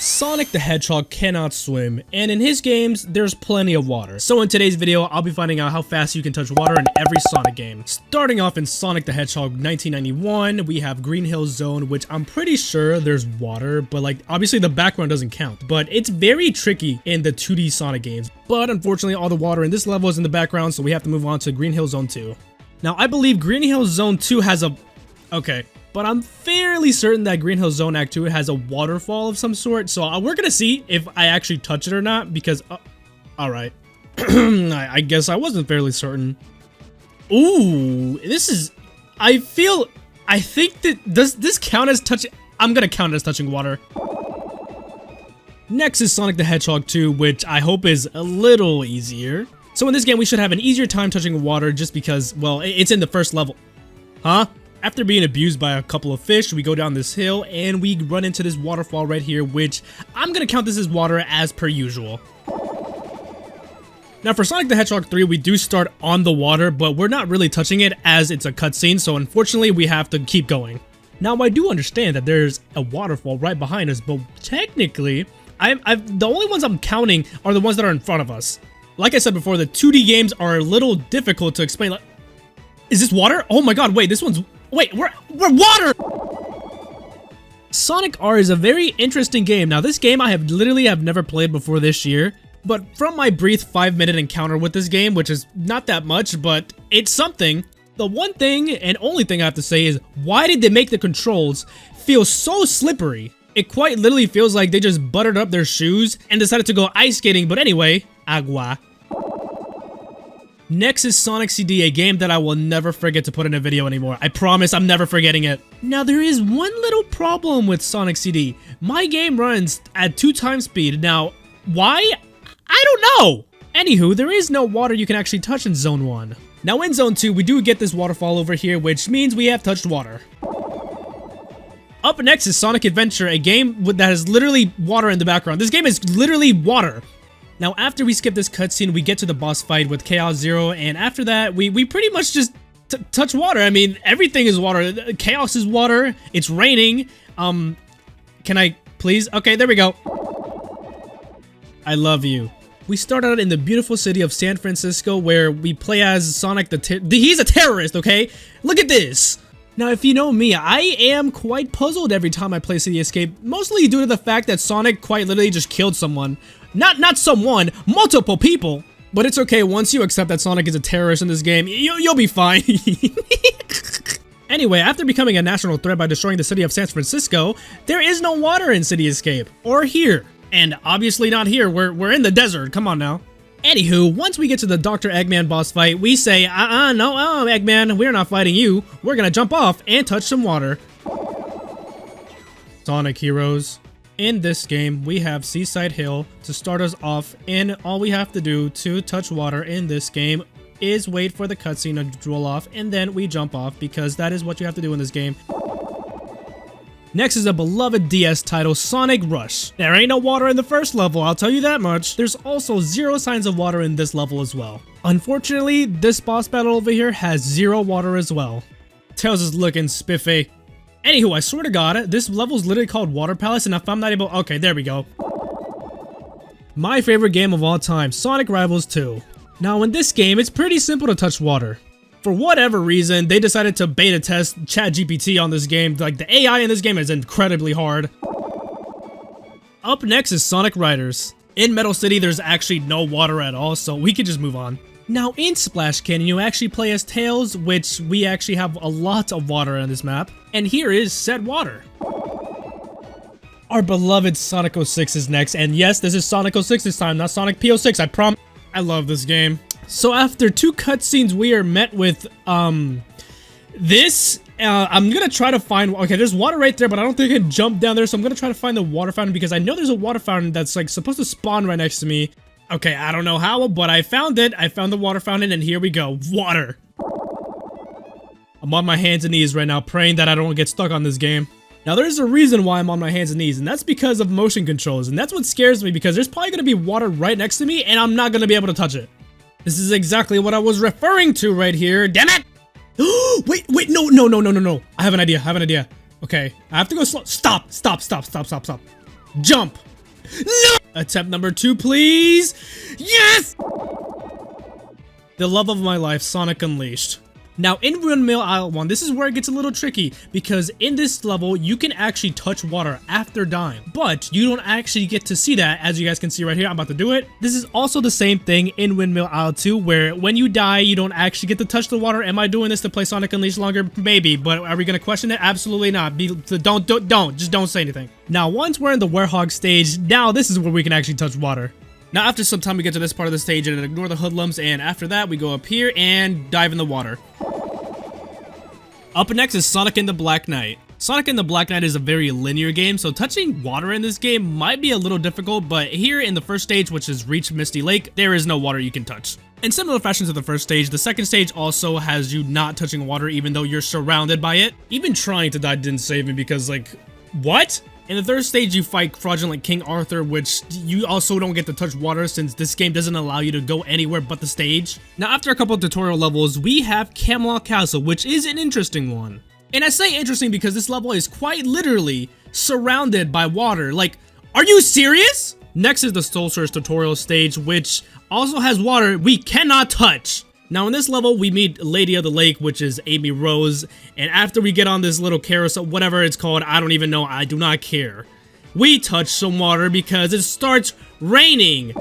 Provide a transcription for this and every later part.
Sonic the Hedgehog cannot swim, and in his games, there's plenty of water. So in today's video, I'll be finding out how fast you can touch water in every Sonic game. Starting off in Sonic the Hedgehog 1991, we have Green Hill Zone, which I'm pretty sure there's water, but like, obviously the background doesn't count. But it's very tricky in the 2D Sonic games. But unfortunately, all the water in this level is in the background, so we have to move on to Green Hill Zone 2. Now, I believe Green Hill Zone 2 has a... Okay. But I'm fairly certain that Green Hill Zone Act 2 has a waterfall of some sort, so we're gonna see if I actually touch it or not, because, alright. I guess I wasn't fairly certain. Ooh, this is, I think that, does this count as touching? I'm gonna count it as touching water. Next is Sonic the Hedgehog 2, which I hope is a little easier. So in this game, we should have an easier time touching water just because, well, it's in the first level. Huh? After being abused by a couple of fish, we go down this hill and we run into this waterfall right here, which I'm gonna count this as water as per usual. Now for Sonic the Hedgehog 3, we do start on the water, but we're not really touching it as it's a cutscene, so unfortunately we have to keep going. Now I do understand that there's a waterfall right behind us, but technically, the only ones I'm counting are the ones that are in front of us. Like I said before, the 2D games are a little difficult to explain. Like, is this water? Oh my god, wait, this one's... Wait, we're water! Sonic R is a very interesting game. Now, this game I have literally never played before this year, but from my brief 5-minute encounter with this game, which is not that much, but it's something, the one thing and only thing I have to say is, why did they make the controls feel so slippery? It quite literally feels like they just buttered up their shoes and decided to go ice skating, but anyway, agua. Next is Sonic CD, a game that I will never forget to put in a video anymore. I promise I'm never forgetting it. Now there is one little problem with Sonic CD. My game runs at 2x speed. Now, why? I don't know! Anywho, there is no water you can actually touch in Zone 1. Now in Zone 2, we do get this waterfall over here, which means we have touched water. Up next is Sonic Adventure, a game that has literally water in the background. This game is literally water. Now, after we skip this cutscene, we get to the boss fight with Chaos Zero, and after that, we pretty much just touch water. I mean, everything is water. Chaos is water. It's raining. Can I please? Okay, there we go. I love you. We start out in the beautiful city of San Francisco, where we play as Sonic he's a terrorist, okay? Look at this. Now, if you know me, I am quite puzzled every time I play City Escape, mostly due to the fact that Sonic quite literally just killed someone. Not someone, multiple people. But it's okay, once you accept that Sonic is a terrorist in this game, you'll be fine. Anyway, after becoming a national threat by destroying the city of San Francisco, there is no water in City Escape, or here. And obviously not here, we're in the desert, come on now. Anywho, once we get to the Dr. Eggman boss fight, we say, no, Eggman, we're not fighting you. We're gonna jump off and touch some water. Sonic Heroes. In this game, we have Seaside Hill to start us off, and all we have to do to touch water in this game is wait for the cutscene to roll off, and then we jump off, because that is what you have to do in this game. Next is a beloved DS title, Sonic Rush. There ain't no water in the first level, I'll tell you that much. There's also zero signs of water in this level as well. Unfortunately, this boss battle over here has zero water as well. Tails is looking spiffy. Anywho, I swear to God, this level is literally called Water Palace, and if I'm not able... Okay, there we go. My favorite game of all time, Sonic Rivals 2. Now, in this game, it's pretty simple to touch water. For whatever reason, they decided to beta test ChatGPT on this game. Like, the AI in this game is incredibly hard. Up next is Sonic Riders. In Metal City, there's actually no water at all, so we can just move on. Now, in Splash Canyon, you actually play as Tails, which we actually have a lot of water on this map. And here is Set Water. Our beloved Sonic 06 is next, and yes, this is Sonic 06 this time, not Sonic P06, I promise. I love this game. So after 2 cutscenes, we are met with, this. I'm gonna try to find, okay, there's water right there, but I don't think I can jump down there, so I'm gonna try to find the water fountain, because I know there's a water fountain that's, like, supposed to spawn right next to me. Okay, I don't know how, but I found it. I found the water fountain, and here we go. Water! I'm on my hands and knees right now, praying that I don't get stuck on this game. Now, there's a reason why I'm on my hands and knees, and that's because of motion controls, and that's what scares me, because there's probably gonna be water right next to me, and I'm not gonna be able to touch it. This is exactly what I was referring to right here. Damn it! wait, no. I have an idea, Okay, I have to go slow. Stop. Jump. No! Attempt number 2, please. Yes! The love of my life, Sonic Unleashed. Now, in Windmill Isle 1, this is where it gets a little tricky, because in this level, you can actually touch water after dying, but you don't actually get to see that, as you guys can see right here. I'm about to do it. This is also the same thing in Windmill Isle 2, where when you die, you don't actually get to touch the water. Am I doing this to play Sonic Unleashed longer? Maybe, but are we going to question it? Absolutely not. Just don't say anything. Now, once we're in the Werehog stage, now this is where we can actually touch water. Now, after some time, we get to this part of the stage and ignore the hoodlums, and after that, we go up here and dive in the water. Up next is Sonic and the Black Knight. Sonic and the Black Knight is a very linear game, so touching water in this game might be a little difficult, but here in the first stage, which is Reach Misty Lake, there is no water you can touch. In similar fashion to the first stage, the second stage also has you not touching water even though you're surrounded by it. Even trying to die didn't save me because, like, what? In the third stage, you fight Fraudulent King Arthur, which you also don't get to touch water since this game doesn't allow you to go anywhere but the stage. Now, after a couple of tutorial levels, we have Camelot Castle, which is an interesting one. And I say interesting because this level is quite literally surrounded by water. Like, are you serious? Next is the Soul Search tutorial stage, which also has water we cannot touch. Now in this level, we meet Lady of the Lake, which is Amy Rose, and after we get on this little carousel, whatever it's called, I don't even know, I do not care. We touch some water because it starts raining.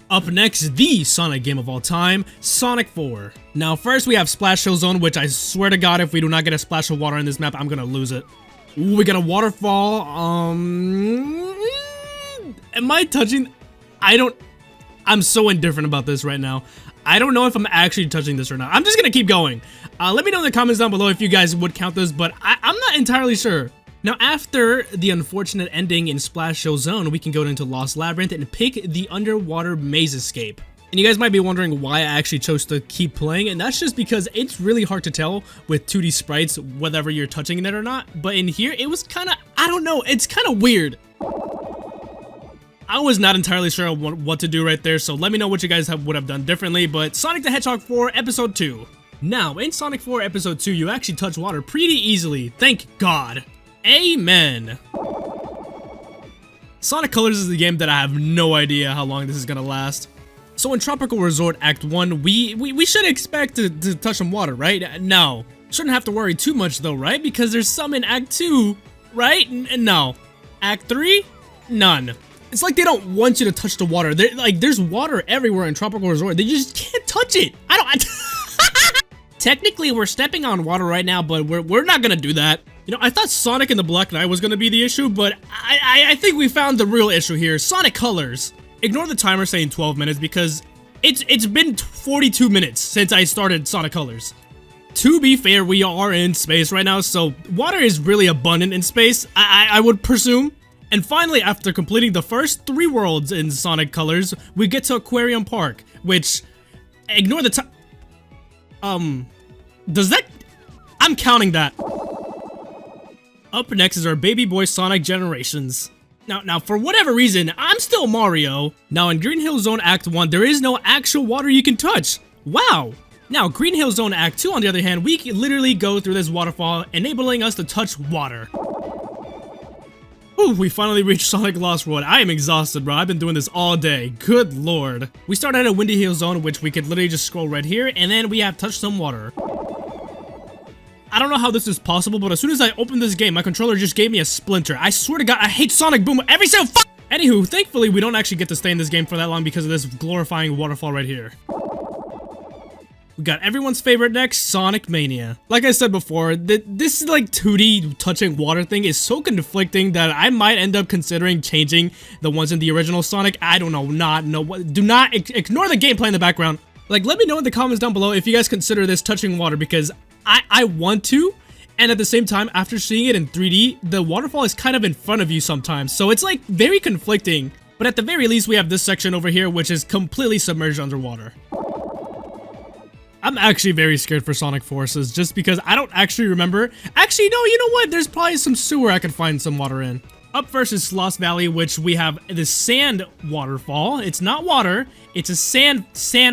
Up next, the Sonic game of all time, Sonic 4. Now first we have Splash Hill Zone, which I swear to God, if we do not get a splash of water in this map, I'm gonna lose it. Ooh, we got a waterfall, am I touching? I'm so indifferent about this right now. I don't know if I'm actually touching this or not. I'm just gonna keep going. Let me know in the comments down below if you guys would count this, but I'm not entirely sure. Now, after the unfortunate ending in Splash Hill Zone, we can go into Lost Labyrinth and pick the Underwater Maze Escape. And you guys might be wondering why I actually chose to keep playing, and that's just because it's really hard to tell with 2D sprites whether you're touching it or not. But in here, it was kind of, I don't know, it's kind of weird. I was not entirely sure what to do right there, so let me know what you guys would have done differently, but Sonic the Hedgehog 4 Episode 2. Now, in Sonic 4 Episode 2, you actually touch water pretty easily, thank God. Amen. Sonic Colors is the game that I have no idea how long this is gonna last. So in Tropical Resort Act 1, we should expect to touch some water, right? No. Shouldn't have to worry too much though, right? Because there's some in Act 2, right? No. Act 3? None. It's like they don't want you to touch the water. There's water everywhere in Tropical Resort. They just can't touch it. Technically, we're stepping on water right now, but we're not gonna do that. You know, I thought Sonic and the Black Knight was gonna be the issue, but I think we found the real issue here. Sonic Colors. Ignore the timer saying 12 minutes because it's been 42 minutes since I started Sonic Colors. To be fair, we are in space right now, so water is really abundant in space, I would presume. And finally, after completing the first 3 worlds in Sonic Colors, we get to Aquarium Park, which, ignore the time, does that, I'm counting that. Up next is our baby boy Sonic Generations. Now, for whatever reason, I'm still Mario. Now, in Green Hill Zone Act 1, there is no actual water you can touch. Wow. Now, Green Hill Zone Act 2, on the other hand, we can literally go through this waterfall, enabling us to touch water. Ooh, we finally reached Sonic Lost World. I am exhausted, bro. I've been doing this all day. Good lord. We start at a Windy Hill Zone, which we could literally just scroll right here, and then we have touched some water. I don't know how this is possible, but as soon as I opened this game, my controller just gave me a splinter. I swear to God, I hate Sonic Boom every single Anywho, thankfully, we don't actually get to stay in this game for that long because of this glorifying waterfall right here. We got everyone's favorite next, Sonic Mania. Like I said before, this like 2D touching water thing is so conflicting that I might end up considering changing the ones in the original Sonic. I don't know, do not ignore the gameplay in the background. Like, let me know in the comments down below if you guys consider this touching water because I want to, and at the same time, after seeing it in 3D, the waterfall is kind of in front of you sometimes, so it's like very conflicting. But at the very least, we have this section over here, which is completely submerged underwater. I'm actually very scared for Sonic Forces, just because I don't actually remember. Actually, no, you know what? There's probably some sewer I could find some water in. Up first is Lost Valley, which we have the sand waterfall. It's not water, it's a sand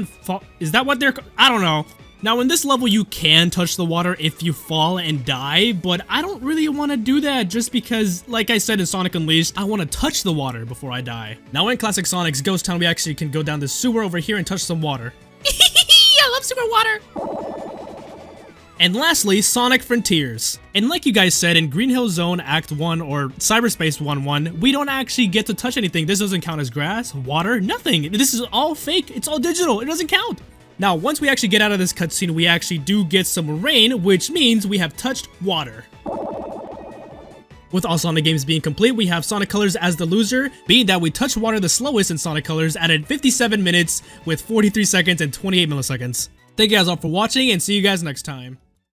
fall. Is that what they're, I don't know. Now in this level you can touch the water if you fall and die, but I don't really want to do that just because, like I said in Sonic Unleashed, I want to touch the water before I die. Now in Classic Sonic's Ghost Town we actually can go down the sewer over here and touch some water. I love sewer water! And lastly, Sonic Frontiers. And like you guys said, in Green Hill Zone Act 1 or Cyberspace 1-1, we don't actually get to touch anything. This doesn't count as grass, water, nothing. This is all fake, it's all digital, it doesn't count. Now, once we actually get out of this cutscene, we actually do get some rain, which means we have touched water. With all Sonic games being complete, we have Sonic Colors as the loser, being that we touched water the slowest in Sonic Colors at 57 minutes with 43 seconds and 28 milliseconds. Thank you guys all for watching, and see you guys next time.